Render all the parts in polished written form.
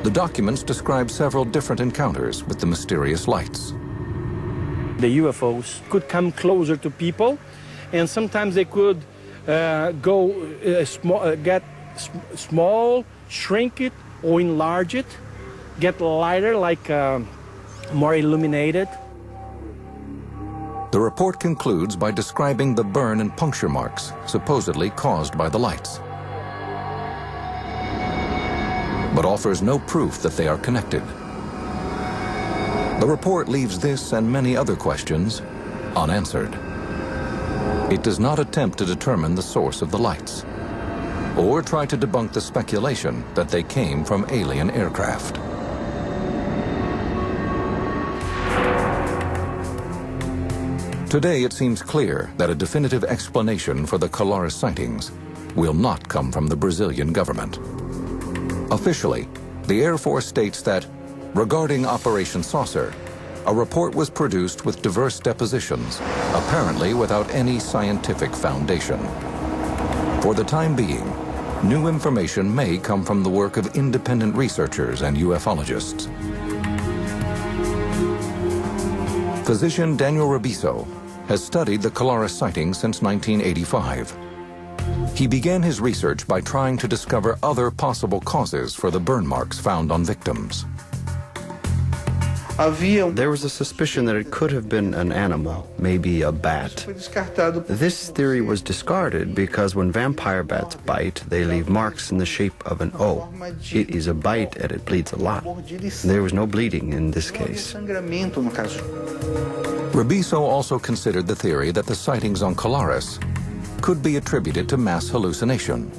The documents describe several different encounters with the mysterious lights. The UFOs could come closer to people, and sometimes they could get small, shrink it, or enlarge it, get lighter, like more illuminated. The report concludes by describing the burn and puncture marks supposedly caused by the lights, but offers no proof that they are connected. The report leaves this and many other questions unanswered. It does not attempt to determine the source of the lights, or try to debunk the speculation that they came from alien aircraft. Today, it seems clear that a definitive explanation for the Colares sightings will not come from the Brazilian government. Officially, the Air Force states that, regarding Operation Saucer, a report was produced with diverse depositions, apparently without any scientific foundation. For the time being, new information may come from the work of independent researchers and ufologists. Physician Daniel Rebiso has studied the Colares sightings since 1985. He began his research by trying to discover other possible causes for the burn marks found on victims. There was a suspicion that it could have been an animal, maybe a bat. This theory was discarded because when vampire bats bite, they leave marks in the shape of an O. It is a bite and it bleeds a lot. There was no bleeding in this case. Rebiso also considered the theory that the sightings on Colares could be attributed to mass hallucination.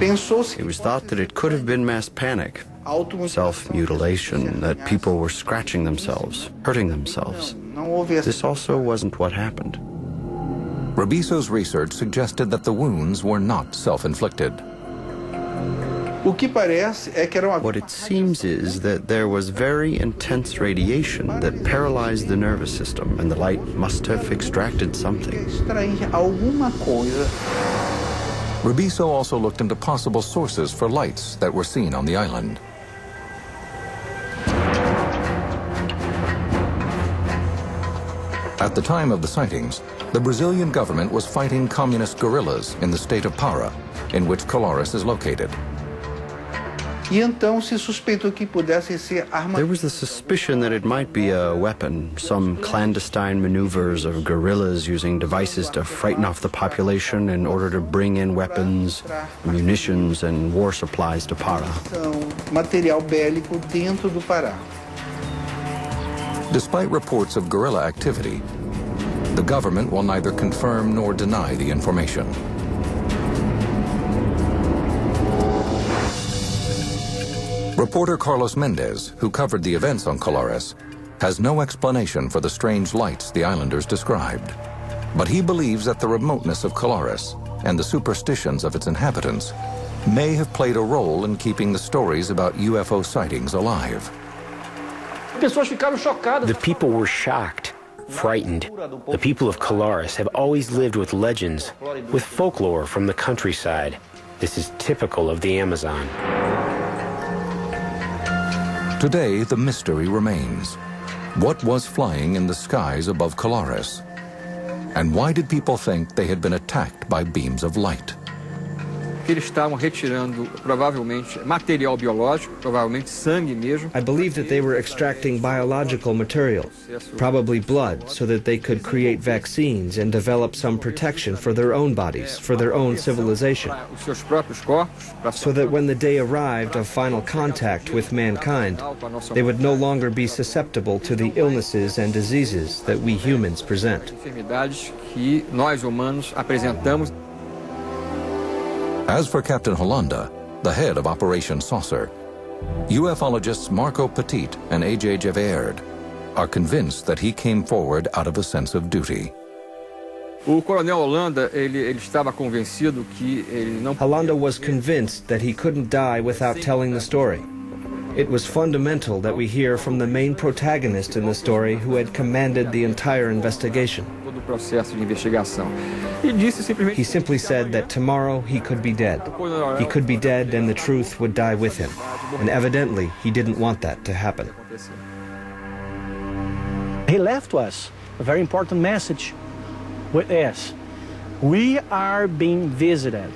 It was thought that it could have been mass panic, self-mutilation, that people were scratching themselves, hurting themselves. This also wasn't what happened. Rebiso's research suggested that the wounds were not self-inflicted. What it seems is that there was very intense radiation that paralyzed the nervous system, and the light must have extracted something. Rebiso also looked into possible sources for lights that were seen on the island. At the time of the sightings, the Brazilian government was fighting communist guerrillas in the state of Para, in which Colares is located. There was the suspicion that it might be a weapon, some clandestine maneuvers of guerrillas using devices to frighten off the population in order to bring in weapons, munitions, and war supplies to Para. Despite reports of guerrilla activity, the government will neither confirm nor deny the information. Reporter Carlos Mendez, who covered the events on Colares, has no explanation for the strange lights the islanders described. But he believes that the remoteness of Colares and the superstitions of its inhabitants may have played a role in keeping the stories about UFO sightings alive. The people were shocked, frightened. The people of Colares have always lived with legends, with folklore from the countryside. This is typical of the Amazon. Today, the mystery remains. What was flying in the skies above Colares? And why did people think they had been attacked by beams of light? Eles estavam retirando, provavelmente, material biológico, provavelmente sangue mesmo. I believe that they were extracting biological material, probably blood, so that they could create vaccines and develop some protection for their own bodies, for their own civilization. So that when the day arrived of final contact with mankind, they would no longer be susceptible to the illnesses and diseases that we humans present. As for Captain Hollanda, the head of Operation Saucer, ufologists Marco Petite and A.J. Gevaerd are convinced that he came forward out of a sense of duty. Hollanda was convinced that he couldn't die without telling the story. It was fundamental that we hear from the main protagonist in the story who had commanded the entire investigation. He simply said that tomorrow he could be dead. He could be dead and the truth would die with him. and evidently he didn't want that to happen. He left to us a very important message with us. We are being visited.